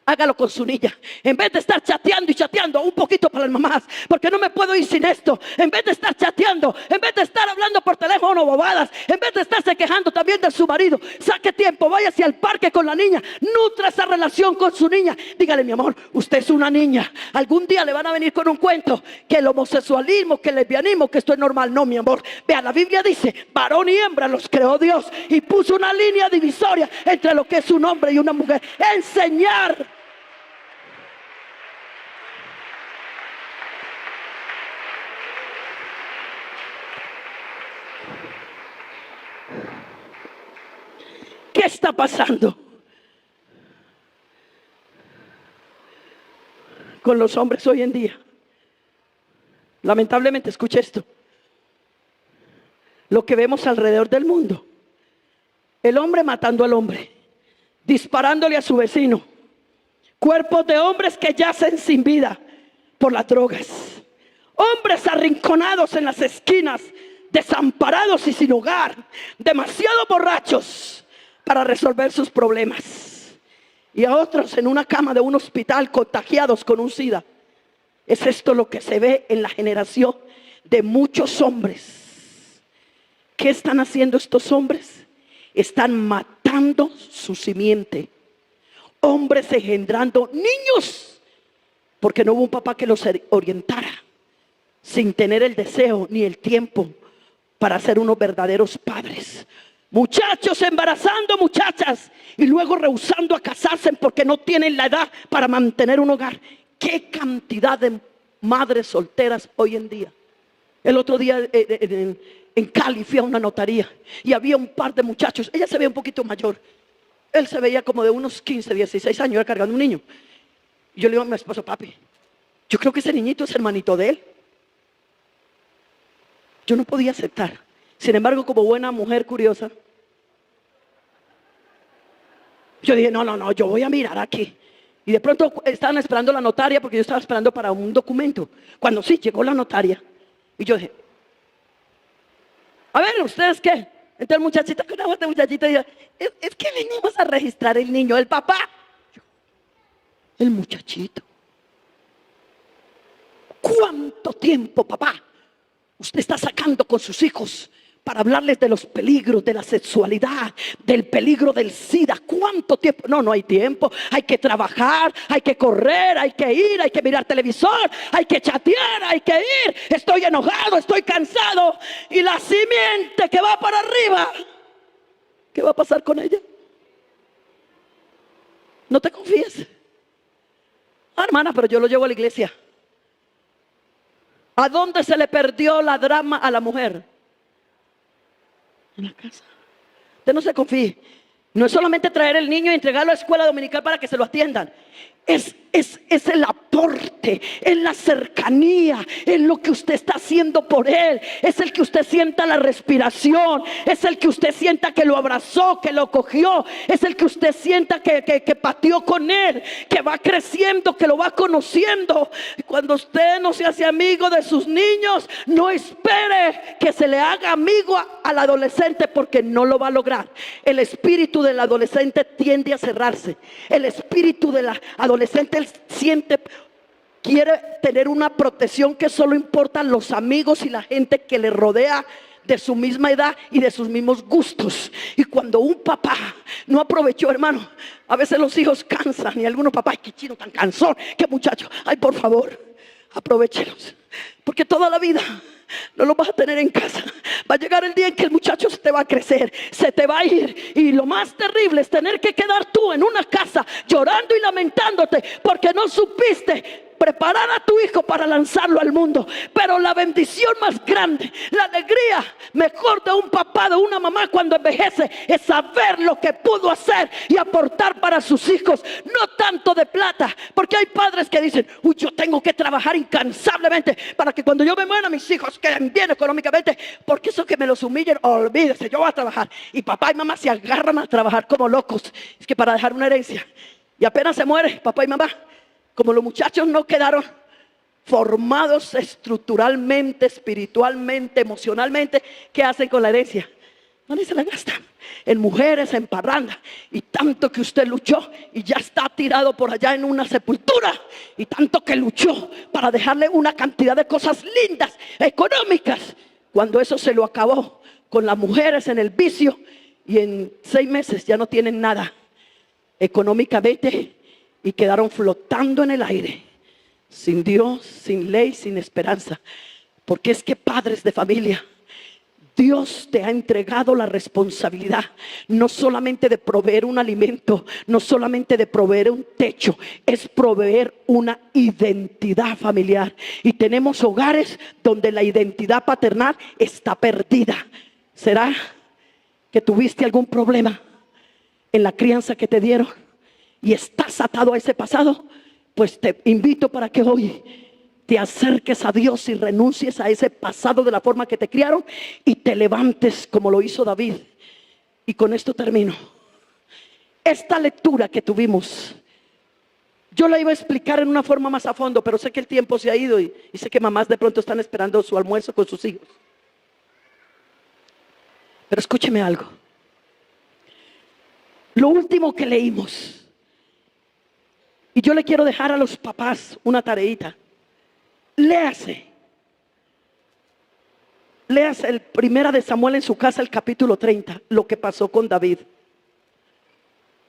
hágalo con su niña. En vez de estar chateando y chateando, un poquito para las mamás, porque no me puedo ir sin esto. En vez de estar chateando, en vez de estar hablando por teléfono bobadas, en vez de estarse quejando también de su marido, saque tiempo, váyase al parque con la niña, nutra esa relación con su niña. Dígale: mi amor, usted es una niña. Algún día le van a venir con un cuento que el homosexualismo, que el lesbianismo, que esto es normal. No, mi amor. Vea, la Biblia dice: varón y hembra los creó Dios, y puso una línea divisoria entre lo que es un hombre y una mujer. Enseñar. ¿Qué está pasando con los hombres hoy en día? Lamentablemente, escuche esto. Lo que vemos alrededor del mundo: el hombre matando al hombre, disparándole a su vecino, cuerpos de hombres que yacen sin vida por las drogas, hombres arrinconados en las esquinas, desamparados y sin hogar, demasiado borrachos para resolver sus problemas, y a otros en una cama de un hospital contagiados con un SIDA. Es esto lo que se ve en la generación de muchos hombres. ¿Qué están haciendo estos hombres? Están matando su simiente. Hombres engendrando niños porque no hubo un papá que los orientara, sin tener el deseo ni el tiempo para ser unos verdaderos padres. Muchachos embarazando muchachas y luego rehusando a casarse porque no tienen la edad para mantener un hogar. ¿Qué cantidad de madres solteras hoy en día? El otro día en Cali fui a una notaría y había un par de muchachos. Ella se veía un poquito mayor, él se veía como de unos 15, 16 años, era cargando un niño. Y yo le digo a mi esposo: papi, yo creo que ese niñito es hermanito de él. Yo no podía aceptar. Sin embargo, como buena mujer curiosa, yo dije: no, yo voy a mirar aquí. Y de pronto estaban esperando la notaria, porque yo estaba esperando para un documento. Cuando sí, llegó la notaria. Y yo dije: a ver, ¿ustedes qué? Entonces el muchachito, con una otra muchachita, dijo: es que venimos a registrar el niño, el papá. El muchachito. ¿Cuánto tiempo, papá, usted está sacando con sus hijos para hablarles de los peligros de la sexualidad, del peligro del SIDA? ¿Cuánto tiempo? No hay tiempo. Hay que trabajar, hay que correr, hay que ir, hay que mirar televisor, hay que chatear, hay que ir. Estoy enojado, estoy cansado. Y la simiente que va para arriba, ¿qué va a pasar con ella? No te confíes. Hermana, pero yo lo llevo a la iglesia. ¿A dónde se le perdió la drama a la mujer? En la casa. Usted no se confíe. No es solamente traer el niño y entregarlo a la escuela dominical para que se lo atiendan. Es el aporte, es la cercanía, es lo que usted está haciendo por él. Es el que usted sienta la respiración, es el que usted sienta que lo abrazó, que lo cogió, es el que usted sienta que pateó con él, que va creciendo, que lo va conociendo. Cuando usted no se hace amigo de sus niños, no espere que se le haga amigo al adolescente, porque no lo va a lograr. El espíritu del adolescente tiende a cerrarse. El espíritu de la adolescente quiere tener una protección que solo importan los amigos y la gente que le rodea, de su misma edad y de sus mismos gustos. Y cuando un papá no aprovechó, hermano, a veces los hijos cansan, y algunos papás: ay, qué chino tan cansón, qué muchacho. Ay, por favor, aprovéchelos, porque toda la vida no los vas a tener en casa. Va a llegar el día en que el muchacho se te va a crecer, se te va a ir, y lo más terrible es tener que quedar tú en una casa llorando y lamentándote porque no supiste preparar a tu hijo para lanzarlo al mundo. Pero la bendición más grande, la alegría mejor de un papá, de una mamá cuando envejece, es saber lo que pudo hacer y aportar para sus hijos. No tanto de plata, porque hay padres que dicen: uy, yo tengo que trabajar incansablemente para que cuando yo me muera mis hijos queden bien económicamente, porque eso que me los humillen, olvídese, yo voy a trabajar. Y papá y mamá se agarran a trabajar como locos, es que para dejar una herencia. Y apenas se muere papá y mamá, como los muchachos no quedaron formados estructuralmente, espiritualmente, emocionalmente, ¿qué hacen con la herencia? No, ni se la gastan en mujeres, en parranda. Y tanto que usted luchó y ya está tirado por allá en una sepultura, y tanto que luchó para dejarle una cantidad de cosas lindas, económicas, cuando eso se lo acabó con las mujeres en el vicio, y en 6 meses ya no tienen nada económicamente y quedaron flotando en el aire, sin Dios, sin ley, sin esperanza. Porque es que, padres de familia, Dios te ha entregado la responsabilidad no solamente de proveer un alimento, no solamente de proveer un techo, es proveer una identidad familiar. Y tenemos hogares donde la identidad paternal está perdida. ¿Será que tuviste algún problema en la crianza que te dieron y estás atado a ese pasado? Pues te invito para que hoy te acerques a Dios y renuncies a ese pasado de la forma que te criaron y te levantes como lo hizo David. Y con esto termino. Esta lectura que tuvimos, yo la iba a explicar en una forma más a fondo, pero sé que el tiempo se ha ido y sé que mamás de pronto están esperando su almuerzo con sus hijos. Pero escúcheme algo. Lo último que leímos, y yo le quiero dejar a los papás una tareita. Léase el 1 de Samuel en su casa, el capítulo 30, lo que pasó con David.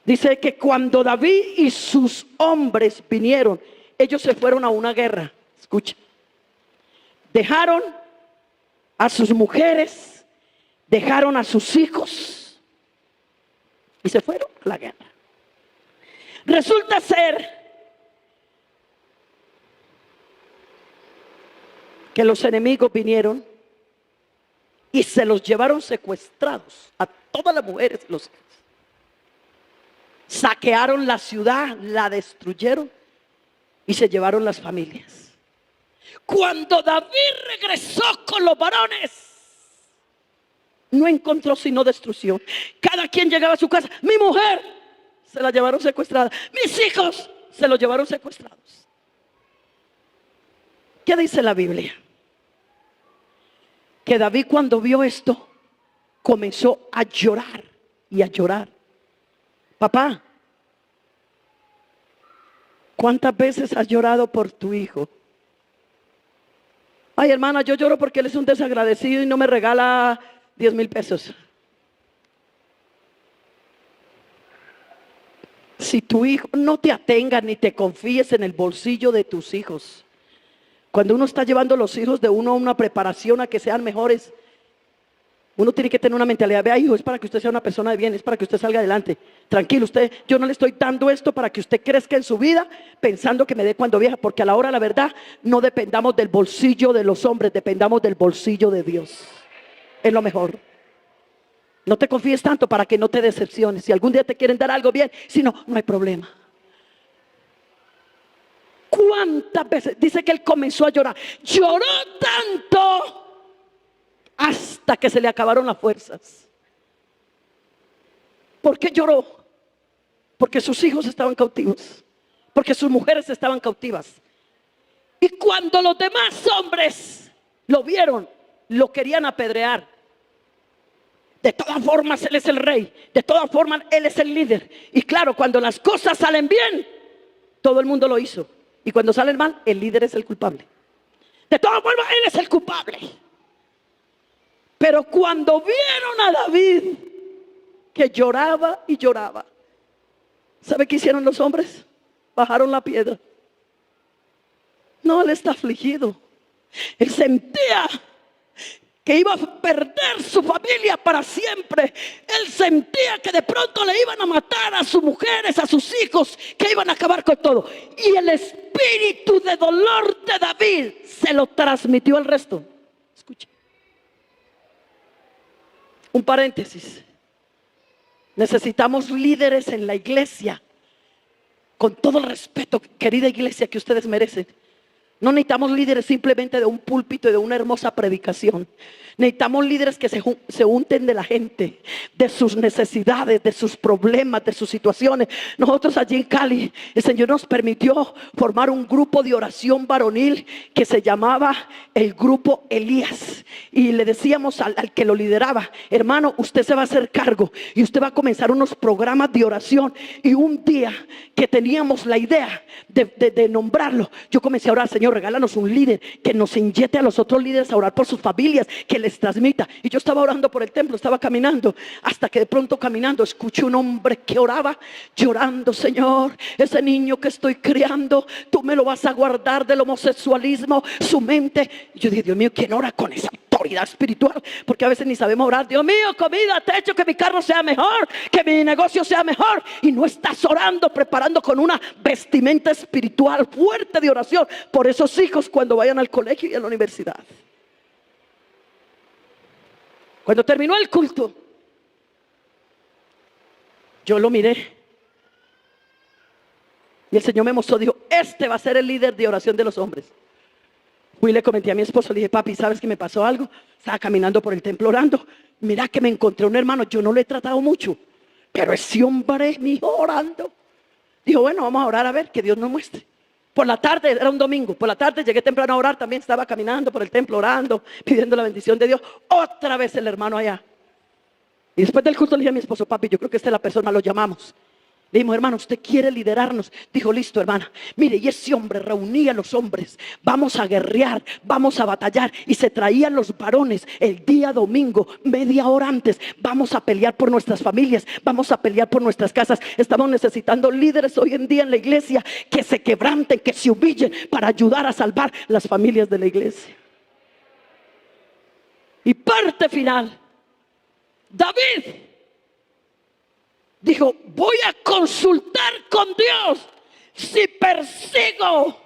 Dice que cuando David y sus hombres vinieron, ellos se fueron a una guerra. Escucha. Dejaron a sus mujeres, dejaron a sus hijos y se fueron a la guerra. Resulta ser que los enemigos vinieron y se los llevaron secuestrados a todas las mujeres y los hijos. Saquearon la ciudad, la destruyeron y se llevaron las familias. Cuando David regresó con los varones, no encontró sino destrucción. Cada quien llegaba a su casa: mi mujer se la llevaron secuestrada, mis hijos se los llevaron secuestrados. ¿Qué dice la Biblia? Que David, cuando vio esto, comenzó a llorar y a llorar. Papá, ¿cuántas veces has llorado por tu hijo? Ay, hermana, yo lloro porque él es un desagradecido y no me regala 10,000 pesos. Si tu hijo, no te atengas ni te confíes en el bolsillo de tus hijos. Cuando uno está llevando a los hijos de uno a una preparación a que sean mejores, uno tiene que tener una mentalidad: vea, hijo, es para que usted sea una persona de bien, es para que usted salga adelante. Tranquilo, yo no le estoy dando esto para que usted crezca en su vida pensando que me dé cuando vieja, porque a la hora de la verdad no dependamos del bolsillo de los hombres, dependamos del bolsillo de Dios. Es lo mejor. No te confíes tanto para que no te decepciones. Si algún día te quieren dar algo, bien; si no, no hay problema. ¿Cuántas veces? Dice que él comenzó a llorar. Lloró tanto hasta que se le acabaron las fuerzas. ¿Por qué lloró? Porque sus hijos estaban cautivos, porque sus mujeres estaban cautivas. Y cuando los demás hombres lo vieron, lo querían apedrear. De todas formas, él es el rey. De todas formas, él es el líder. Y claro, cuando las cosas salen bien, todo el mundo lo hizo. Y cuando salen mal, el líder es el culpable. De todas formas, él es el culpable. Pero cuando vieron a David, que lloraba y lloraba, ¿sabe qué hicieron los hombres? Bajaron la piedra. No, él está afligido. Él sentía que iba a perder su familia para siempre. Él sentía que de pronto le iban a matar a sus mujeres, a sus hijos, que iban a acabar con todo. Y el espíritu de dolor de David se lo transmitió al resto. Escuche. Un paréntesis. Necesitamos líderes en la iglesia, con todo el respeto, querida iglesia, que ustedes merecen. No necesitamos líderes simplemente de un púlpito y de una hermosa predicación. Necesitamos líderes que se unten de la gente, de sus necesidades, de sus problemas, de sus situaciones. Nosotros allí en Cali, el Señor nos permitió formar un grupo de oración varonil que se llamaba el grupo Elías. Y le decíamos al que lo lideraba: hermano, usted se va a hacer cargo y usted va a comenzar unos programas de oración. Y un día que teníamos la idea de nombrarlo, yo comencé a orar: Señor, regálanos un líder que nos inyecte a los otros líderes a orar por sus familias, que les transmita. Y yo estaba orando por el templo, estaba caminando, hasta que de pronto caminando escuché un hombre que oraba, llorando: Señor, ese niño que estoy criando, tú me lo vas a guardar del homosexualismo, su mente. Y yo dije: Dios mío, ¿quién ora con esa autoridad espiritual? Porque a veces ni sabemos orar. Dios mío, comida, techo, que mi carro sea mejor, que mi negocio sea mejor. Y no estás orando, preparando con una vestimenta espiritual fuerte de oración por esos hijos cuando vayan al colegio y a la universidad. Cuando terminó el culto, yo lo miré y el Señor me mostró, dijo: este va a ser el líder de oración de los hombres. Fui y le comenté a mi esposo, le dije: papi, ¿sabes que me pasó algo? Estaba caminando por el templo orando, mira que me encontré un hermano, yo no lo he tratado mucho, pero ese hombre, mi hijo, orando. Dijo: bueno, vamos a orar a ver, que Dios nos muestre. Por la tarde, era un domingo, por la tarde llegué temprano a orar, también estaba caminando por el templo orando, pidiendo la bendición de Dios. Otra vez el hermano allá. Y después del culto le dije a mi esposo: papi, yo creo que esta es la persona, lo llamamos. Le dijimos: hermano, usted quiere liderarnos. Dijo: listo, hermana. Mire, y ese hombre reunía a los hombres. Vamos a guerrear, vamos a batallar. Y se traían los varones el día domingo, media hora antes. Vamos a pelear por nuestras familias, vamos a pelear por nuestras casas. Estamos necesitando líderes hoy en día en la iglesia que se quebranten, que se humillen para ayudar a salvar las familias de la iglesia. Y parte final, David dijo: voy a consultar con Dios si persigo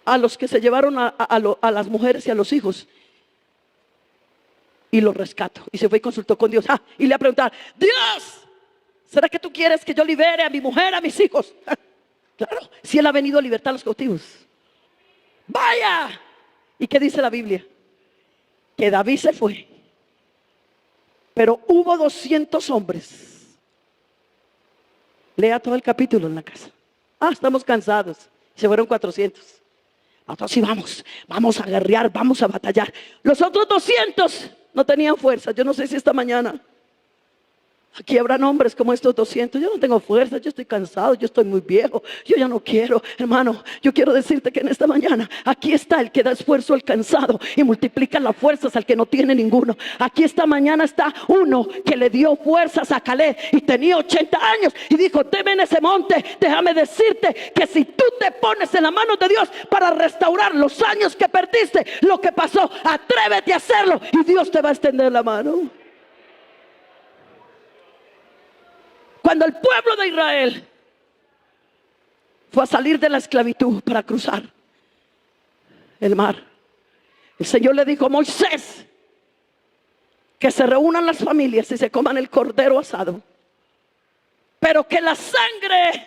a los que se llevaron a las mujeres y a los hijos y los rescato. Y se fue y consultó con Dios. Y le ha preguntado: Dios, ¿será que tú quieres que yo libere a mi mujer, a mis hijos? Claro, si Él ha venido a libertar a los cautivos. Vaya. ¿Y qué dice la Biblia? Que David se fue, pero hubo 200 hombres. Lea todo el capítulo en la casa. Estamos cansados. Se fueron 400. Nosotros sí vamos a guerrear, vamos a batallar. Los otros 200 no tenían fuerza. Yo no sé si esta mañana aquí habrán hombres como estos 200. Yo no tengo fuerza, yo estoy cansado, yo estoy muy viejo, yo ya no quiero. Hermano, yo quiero decirte que en esta mañana aquí está el que da esfuerzo al cansado y multiplica las fuerzas al que no tiene ninguno. Aquí esta mañana está uno que le dio fuerzas a Caleb y tenía 80 años y dijo: deme en ese monte. Déjame decirte que si tú te pones en la mano de Dios para restaurar los años que perdiste, lo que pasó, atrévete a hacerlo y Dios te va a extender la mano. Cuando el pueblo de Israel fue a salir de la esclavitud para cruzar el mar, el Señor le dijo a Moisés que se reúnan las familias y se coman el cordero asado, pero que la sangre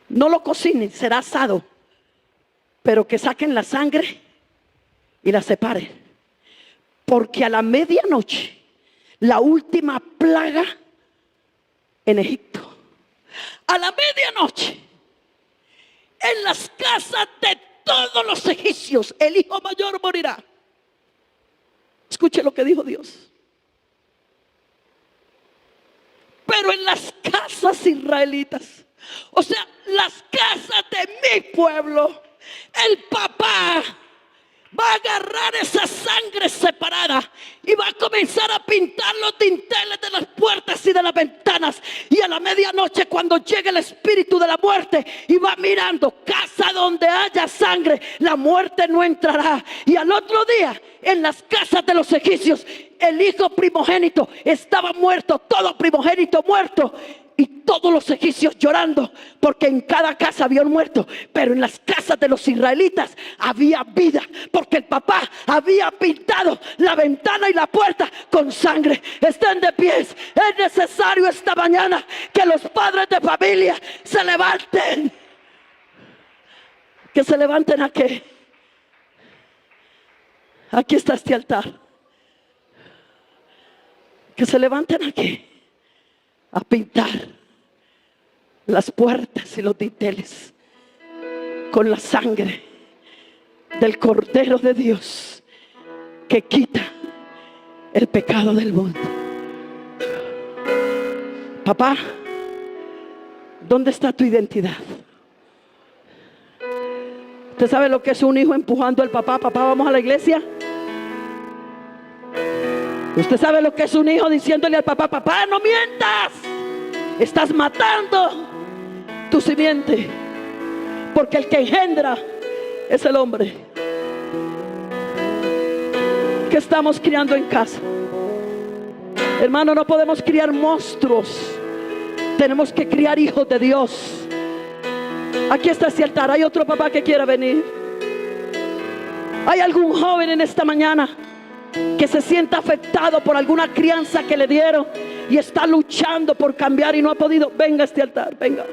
no lo cocinen, será asado, pero que saquen la sangre y la separen, porque a la medianoche, la última plaga en Egipto, a la medianoche, en las casas de todos los egipcios, el hijo mayor morirá. Escuche lo que dijo Dios. Pero en las casas israelitas, o sea, las casas de mi pueblo, el papá va a agarrar esa sangre separada y va a comenzar a pintar los dinteles de las puertas y de las ventanas. Y a la medianoche, cuando llegue el espíritu de la muerte y va mirando, casa donde haya sangre, la muerte no entrará. Y al otro día, en las casas de los egipcios, el hijo primogénito estaba muerto, todo primogénito muerto. Y todos los egipcios llorando, porque en cada casa había un muerto. Pero en las casas de los israelitas había vida, porque el papá había pintado la ventana y la puerta con sangre. Estén de pies. Es necesario esta mañana que los padres de familia se levanten. Que se levanten. ¿A qué? Aquí está este altar. Que se levanten aquí a pintar las puertas y los dinteles con la sangre del Cordero de Dios que quita el pecado del mundo. Papá, ¿dónde está tu identidad? ¿Usted sabe lo que es un hijo empujando al papá? Papá, vamos a la iglesia. ¿Usted sabe lo que es un hijo diciéndole al papá: papá, no mientas, estás matando tu simiente? Porque el que engendra es el hombre. ¿Qué estamos criando en casa? Hermano, no podemos criar monstruos, tenemos que criar hijos de Dios. Aquí está ese altar. ¿Hay otro papá que quiera venir? ¿Hay algún joven en esta mañana que se sienta afectado por alguna crianza que le dieron y está luchando por cambiar y no ha podido? Venga a este altar, venga.